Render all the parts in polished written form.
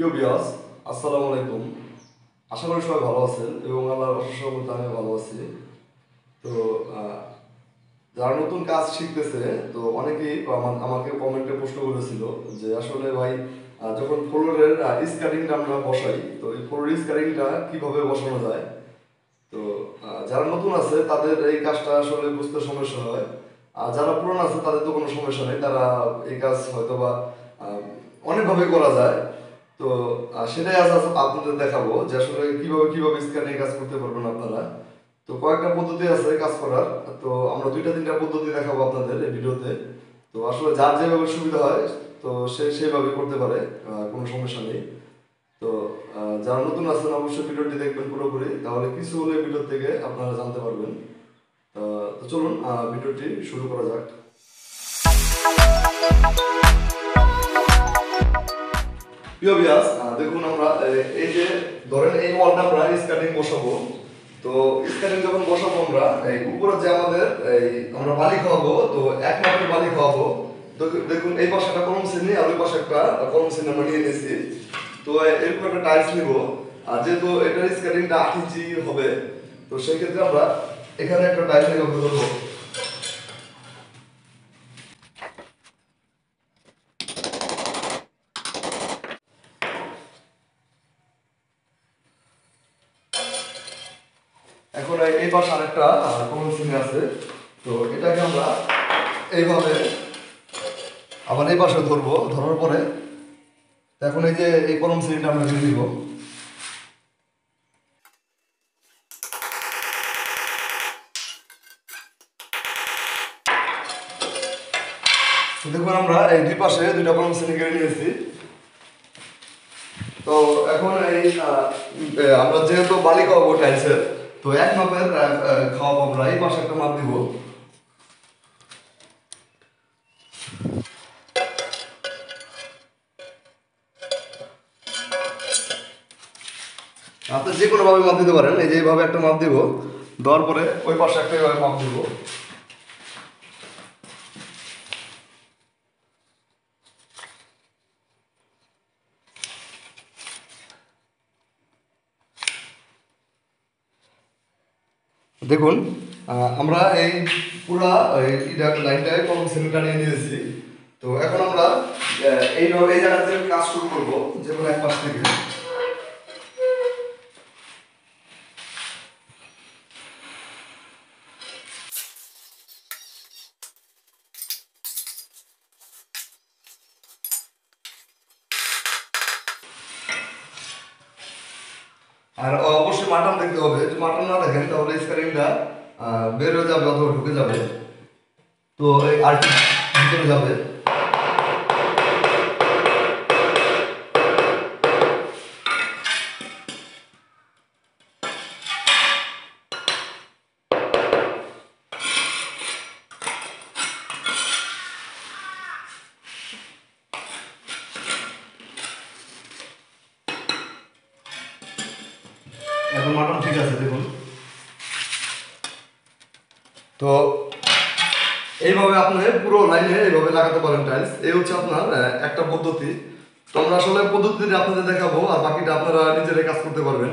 প্রিয় বিয়াস, আসসালামু আলাইকুম। আশা করি সবাই ভালো আছেন এবং আল্লাহর অশেষ রহমতে আমি ভালো আছি। তো যারা নতুন কাজ শিখতেছে, তো অনেকেই আমাকে কমেন্টে প্রশ্ন করেছিল যে আসলে ভাই, যখন ফ্লোরের স্কারিংটা আমরা বসাই, তো এই ফ্লোরের স্কারিংটা কিভাবে বসানো যায়। তো যারা নতুন আছে তাদের এই কাজটা আসলে বুঝতে সমস্যা হয়, আর যারা পুরান আছে তাদের তো কোনো সমস্যা নেই, তারা এই কাজ হয়তো বা অনেকভাবে করা যায়। তো সেটাই আজ আপনাদের দেখাবো যে আসলে কিভাবে কিভাবে স্ক্যানিং কাজ করতে পারবেন আপনারা। তো কয়েকটা পদ্ধতি আছে কাজ করার, তো আমরা দুইটা তিনটা পদ্ধতি দেখাবো আপনাদের এই ভিডিওতে। তো আসলে যার যেভাবে সুবিধা হয়, তো সে সেভাবে করতে পারে, কোনো সমস্যা নেই। তো যারা নতুন আছেন অবশ্যই ভিডিওটি দেখবেন পুরোপুরি, তাহলে কিছু হলে ভিডিও থেকে আপনারা জানতে পারবেন। তো চলুন ভিডিওটি শুরু করা যাক। প্রিয় ভিউয়ার্স, দেখুন আমরা এই যে ধরেন এই ওয়ালটা আমরা স্কার্টিং বসাবো। তো স্কার্টিং যখন বসাবো আমরা এই উপরে যে আমাদের এই আমরা বালি খাওয়াবো, তো এক মাপের বালি খাওয়াবো। তো দেখুন এই পাশে একটা কলম শ্রেণী আর ওই পাশে একটা কলম শ্রেণী আমরা নিয়ে নিয়েছি। তো এরকম একটা টাইলস নিব, আর যেহেতু এটার স্কার্টিংটা 8 ইঞ্চি হবে, তো সেই ক্ষেত্রে আমরা এখানে একটা টাইলস নিয়ে ধরবো। এখন এই পাশে আরেকটা কলম শ্রেণী আছে, তো এটাকে আমরা এইভাবে আবার এই পাশে ধরবো, ধরার পরে এখন এই যে এই কলম শ্রেণীটা আমরা দিয়ে দিব। তো দেখুন আমরা এই দুই পাশে দুইটা কলম শ্রেণী কেটে নিয়েছি। তো এখন এই আমরা যেহেতু বালি খাওয়াবো টাইলসের, তো এক মাপের খাওয়াবো আমরা, এই পাশে একটা মাপ দিব। আপনি যে কোনো ভাবে মাপ দিতে পারেন, এই যে এইভাবে একটা মাপ দিব, দেওয়ার পরে ওই পাশে একটা এইভাবে মাপ দিব। দেখুন আমরা এই পুরা লাইনটায় কলম শ্রেণীটা নিয়ে নিয়েছি। তো এখন আমরা এইভাবে এই জায়গা থেকে কাজ শুরু করবো, যে কোনো এক পাশ থেকে। আর অবশ্যই মাটন দেখতে হবে, যদি মাটন না দেখেন তাহলে স্কারিংটা বের হয়ে যাবে অথবা ঢুকে যাবে, তো এই আর্টি ভিতরে যাবে। এখন মাটন ঠিক আছে দেখুন। তো এইভাবে আপনি পুরো লাইনে এইভাবে লাগাতে পারেন টাইলস, এই হচ্ছে আপনার একটা পদ্ধতি। তো আমরা আসলে পদ্ধতিটা আপনাদের দেখাবো, আর বাকিটা আপনারা নিজেরাই কাজ করতে পারবেন,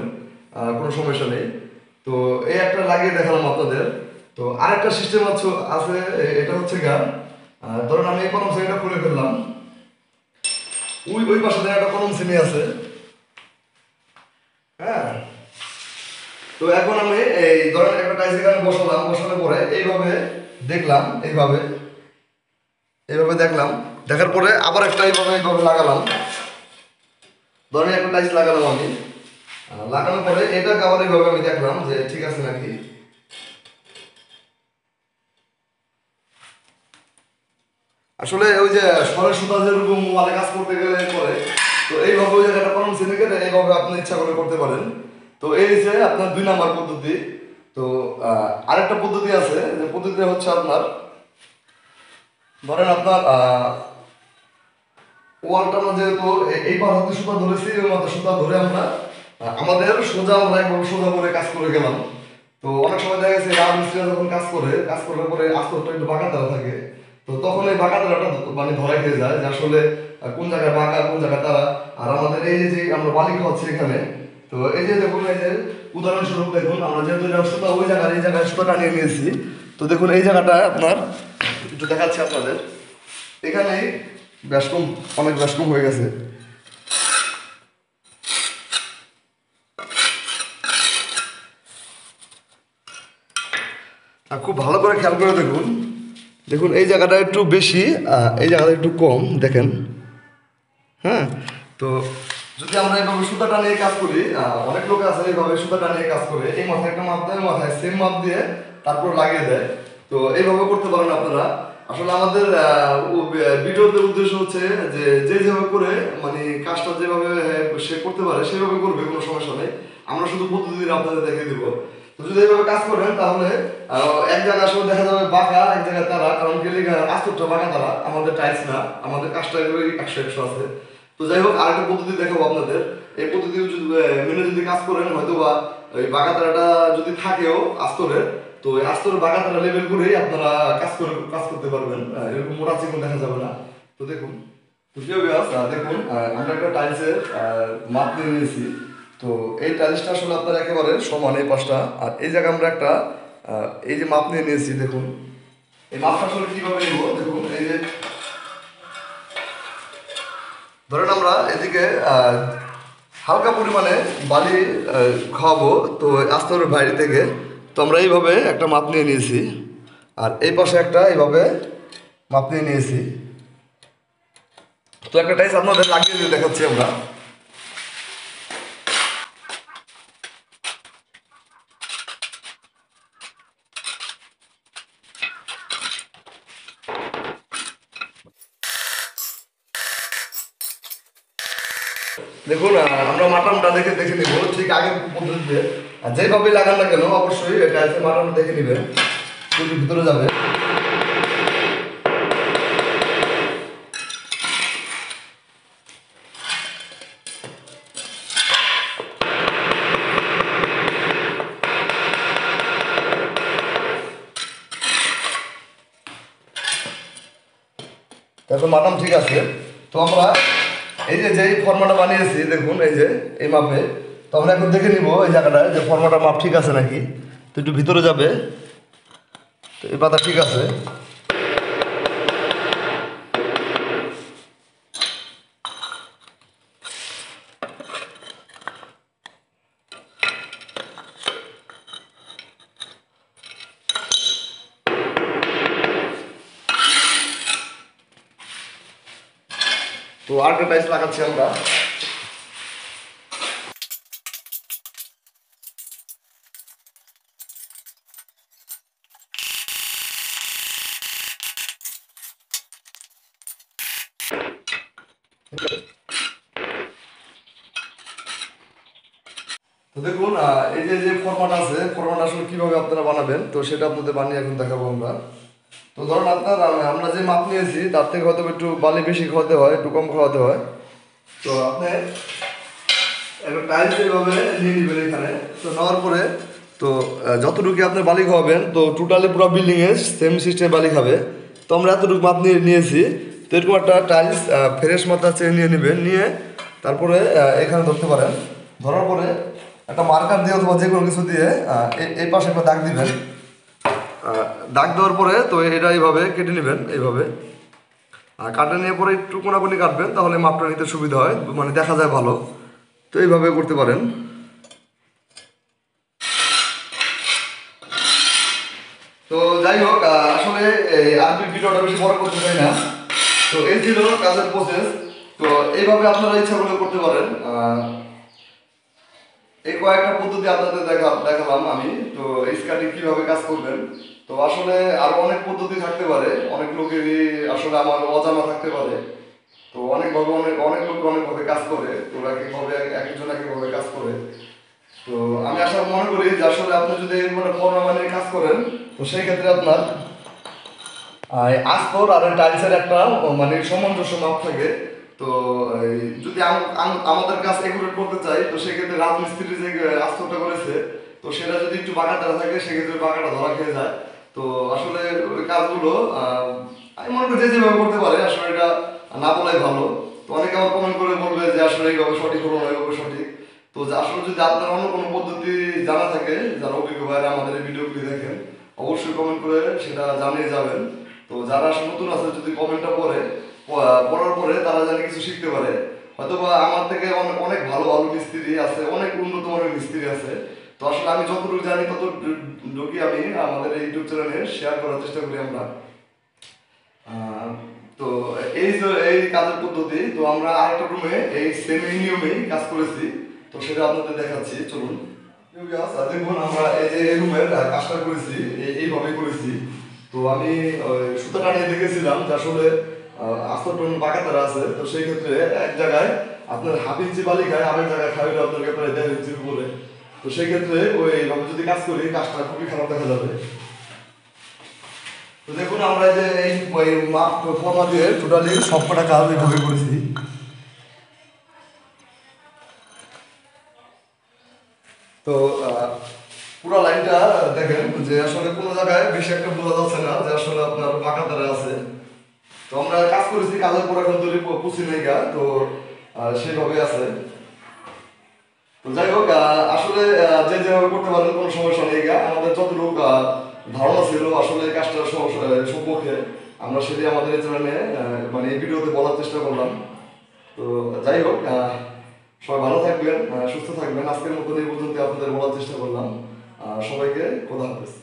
কোনো সমস্যা নেই। তো এই একটা লাগিয়ে দেখালাম আপনাদের। তো আরেকটা সিস্টেম আছে, এটা হচ্ছে গান, ধরুন আমি এই কলম শ্রেণীটা খুলে ফেললাম, ওই ওই পাশে একটা কলম শ্রেণী আছে। হ্যাঁ, তো এখন আমি এই ধরেন একটা টাইলস এখানে বসালাম, বসানোর পরে এইভাবে দেখলাম, এইভাবে এইভাবে দেখলাম, দেখার পরে আবার একটা এইভাবে এইভাবে লাগালাম। ধরেন একটা টাইলস লাগালাম আমি, লাগানোর পরে এটাকে আবার এইভাবে আমি দেখলাম যে ঠিক আছে নাকি। আসলে ওই যে সরের সুতা যেরকম ওয়ালে কাজ করতে গেলে করে, তো এইভাবে ওই জায়গাটা কলম শ্রেণী কেটে এইভাবে আপনি ইচ্ছা করে করতে পারেন। তো এই যে আপনার 2 নাম্বার পদ্ধতি। তো আরেকটা পদ্ধতি আছে, যে পদ্ধতি হচ্ছে আপনার ধরেন আপনার ওয়ালটা আমরা যেহেতু এই পাশ হাতে সুতা ধরেছি, ওই মাথা সুতা ধরে আমরা আমাদের সোজা আমরা একভাবে সোজা করে কাজ করে গেলাম। তো অনেক সময় দেখা গেছে রাজমিস্ত্রিরা যখন কাজ করে, কাজ করার পরে আস্তরটা একটু বাঁকা দেওয়া থাকে, তো তখন এই বাঁকা তারাটা মানে ধরা খেয়ে যায় যে আসলে কোন জায়গায় বাঁকা কোন জায়গায় তারা। আর আমাদের এই যে আমরা বালি খাওয়াচ্ছি এখানে, তো এই যে দেখুন এই যে উদাহরণস্বরূপ দেখুন আমরা যেহেতু সুতা ওই জায়গায় এই জায়গায় সুতা টানিয়ে নিয়েছি, তো দেখুন এই জায়গাটা আপনার একটু দেখাচ্ছি আপনাদের, এখানেই ব্যাসকম অনেক ব্যাসকম হয়ে গেছে। আর খুব ভালো করে খেয়াল করে দেখুন, দেখুন এই জায়গাটা একটু বেশি, এই জায়গাটা একটু কম দেখেন। হ্যাঁ, তো যদি আমরা এইভাবে সুতা টানিয়ে কাজ করি, অনেক লোক আছে এইভাবে সুতা টানিয়ে কাজ করে, এই মাথায় একটা মাপ দেয়, মাথায় সেম মাপ দিয়ে তারপর লাগিয়ে দেয়। তো এইভাবে করতে পারেন আপনারা। আসলে আমাদের ভিডিওতে উদ্দেশ্য হচ্ছে যে যে যেভাবে করে মানে কাজটা যেভাবে সে করতে পারে সেভাবে করবে, কোনো সমস্যা নেই। আমরা শুধু পদ্ধতি আপনাদের দেখিয়ে দিব। তো যদি এইভাবে কাজ করেন তাহলে এক জায়গায় আসলে দেখা যাবে বাঁকা, এক জায়গায় তারা, কারণ গেলে আস্তরটা বাঁকা তারা, আমাদের টাইলস না, আমাদের কাজটা এগুলোই 100 আছে। তো যাই হোক, আরেকটা পদ্ধতি দেখাবো আপনাদের। এই পদ্ধতি যদি মেনে যদি কাজ করেন, হয়তো বা ওই বাঁকা তারাটা যদি থাকেও আস্তরের, তো ওই আস্তরের বাঁকা তারা লেবেল করেই আপনারা কাজ করতে পারবেন, এরকম মোটা চিকন দেখা যাবে না। তো দেখুন, তো কেউ দেখুন আমরা একটা টাইলসের মাপ নিয়ে নিয়েছি। তো এই টাইলসটা আসলে আপনার একেবারে সমান এই পাশটা, আর এই জায়গায় আমরা একটা এই যে মাপ নিয়ে নিয়েছি। দেখুন এই মাপটা আসলে কিভাবে নেব, দেখুন এই যে ধরেন আমরা এদিকে হালকা পরিমাণে বালি খাওয়াবো, তো আস্তরের বাইরে থেকে, তো আমরা এইভাবে একটা মাপ নিয়ে নিয়েছি, আর এই পাশে একটা এইভাবে মাপ নিয়ে নিয়েছি। তো একটা টাইলস আপনাদের লাগিয়ে দিয়ে দেখাচ্ছি আমরা। দেখুন আমরা মাটনটা দেখে নিব ঠিক আগের পদ্ধতিতে, আর যেভাবে লাগান না কেন অবশ্যই টাইলসের মাটনটা দেখে নেবেন, ভিতরে যাবে। তারপর মাটন ঠিক আছে। তো আমরা এই যে যেই ফর্মাটা বানিয়েছি দেখুন এই যে এই মাপে, তো আমরা এখন দেখে নিব এই জায়গাটায় যে ফর্মাটা মাপ ঠিক আছে নাকি। তো একটু ভিতরে যাবে, তো এই পাতা ঠিক আছে। তো আরেকটা টাইলস লাগাচ্ছি আমরা। তো দেখুন এই যে ফরম্যাট আছে, ফরম্যাট আসলে কীভাবে আপনারা বানাবেন, তো সেটা আপনাদের বানিয়ে এখন দেখাবো আমরা। তো ধরুন আপনার আমরা যে মাপ নিয়েছি তার থেকে হয়তো একটু বালি বেশি খাওয়াতে হয়, একটু কম খাওয়াতে হয়। তো আপনি একটা টাইলস এইভাবে নিয়ে নেবেন এখানে। তো নেওয়ার পরে তো যতটুকু আপনি বালি খাওয়াবেন, তো টোটালি পুরো বিল্ডিংয়ে সেম সিস্টেম বালি খাবে। তো আমরা এতটুকু মাপ নিয়েছি। তো এরকম একটা টাইলস ফ্রেশ মাত্রা চেয়ে নিয়ে নেবেন, নিয়ে তারপরে এখানে ধরতে পারেন। ধরার পরে একটা মার্কার দিয়ে অথবা যে কোনো কিছু দিয়ে এই পাশে একটা দাগ দিবেন। দাগ দেওয়ার পরে তো এটা এইভাবে কেটে নেবেন, এইভাবে। আর কাটা নিয়ে পরে একটু কোনাকুনি কাটবেন, তাহলে মাপটা নিতে সুবিধা হয়, মানে দেখা যায় ভালো। তো এইভাবে করতে পারেন। তো যাই হোক, আসলে আর ভিডিওটা বেশি বড় করতে চাই না। তো এই ছিল কাজের প্রসেস। তো এইভাবে আপনারা ইচ্ছা করলে করতে পারেন। এই কয়েকটা পদ্ধতি আপনাদের দেখালাম আমি। তো স্কার্টিং কিভাবে কাজ করবেন, তো আসলে আরো অনেক পদ্ধতি থাকতে পারে, অনেক লোকেরই আসলে আমার অজানা থাকতে পারে। তো অনেকভাবে অনেক লোক অনেকভাবে কাজ করে, তো একজন একভাবে কাজ করে। তো আমি আসলে মনে করি যে আসলে আপনি যদি মানে ফর্মা বানিয়ে কাজ করেন, তো সেই ক্ষেত্রে আপনার আস্তর আর টাইলসের একটা মানে সামঞ্জস্য মাপ থাকে। তো যদি আমাদের কাজ এগুলো করতে চাই, তো সেক্ষেত্রে রাজমিস্ত্রি যে আস্তরটা করেছে, তো সেটা যদি একটু বাঁকা ধরা থাকে সেক্ষেত্রে বাঁকাটা ধরা খেয়ে যায়। তো আসলে ওই কাজগুলো আমি মনে করি যে যেভাবে করতে পারে আসলে এটা না বলাই ভালো। তো অনেকে আবার কমেন্ট করে বলবে যে আসলে এইভাবে সঠিক হলো না, এইভাবে সঠিক। তো আসলে যদি আপনার অন্য কোনো পদ্ধতি জানা থাকে, যারা অভিজ্ঞ ভাইরা আমাদের এই ভিডিওগুলি দেখেন, অবশ্যই কমেন্ট করে সেটা জানিয়ে যাবেন। তো যারা আসলে নতুন আছে যদি কমেন্টটা পড়ে, পড়ার পরে তারা যেন কিছু শিখতে পারে। হয়তো বা আমার থেকে অনেক অনেক ভালো ভালো মিস্ত্রি আছে, অনেক উন্নত মানের মিস্ত্রি আছে। তো আসলে আমি যতটুকু জানি ততটুকুই আমি আমাদের এই ইউটিউব চ্যানেলে শেয়ার করার চেষ্টা করি আমরা। তো এই যে এই কাজের পদ্ধতি, তো আমরা আরেকটা রুমে এই সেম এই নিয়মেই কাজ করেছি। তো সেটা আপনাদের দেখাচ্ছি, চলুন। দেখুন আমরা এই যে এই রুমের কাজটা করেছি, এইভাবেই করেছি। তো আমি সুতাটা নিয়ে দেখেছিলাম যে আসলে আস্তরণ বাঁকা তারা আছে। তো সেই ক্ষেত্রে এক জায়গায় আপনার হাফ ইঞ্চি বালি খায়, আরেক জায়গায় খায় আপনার প্রায় 1.5 ইঞ্চির উপরে। তো সেই ক্ষেত্রে ওইভাবে যদি কাজ করি কাজটা খুবই খারাপ দেখা যাবে। তো দেখুন আমরা যে এই মাপ ফর্মা দিয়ে টোটালি সবকটা কাজ এইভাবে করেছি। তো পুরো লাইনটা দেখেন যে আসলে কোনো জায়গায় বেশি একটা বোঝা যাচ্ছে না যে আসলে আপনার বাঁকা তারা আছে। তো আমরা কাজ করেছি, কাজের পর এখন তৈরি পুষি নেই গা, তো সেইভাবে আছে। তো যাই হোক আসলে যে যেভাবে করতে পারেন কোনো সমস্যা নেই গা। আমাদের যতটুকু ধারণা ছিল আসলে এই কাজটা সম্পর্কে আমরা সেটাই আমাদের এই চ্যানেলে মানে এই ভিডিওতে বলার চেষ্টা করলাম। তো যাই হোক সবাই ভালো থাকবেন, সুস্থ থাকবেন। আজকের মতন এই পর্যন্ত আপনাদের বলার চেষ্টা করলাম। সবাইকে খোদা হাফেজ।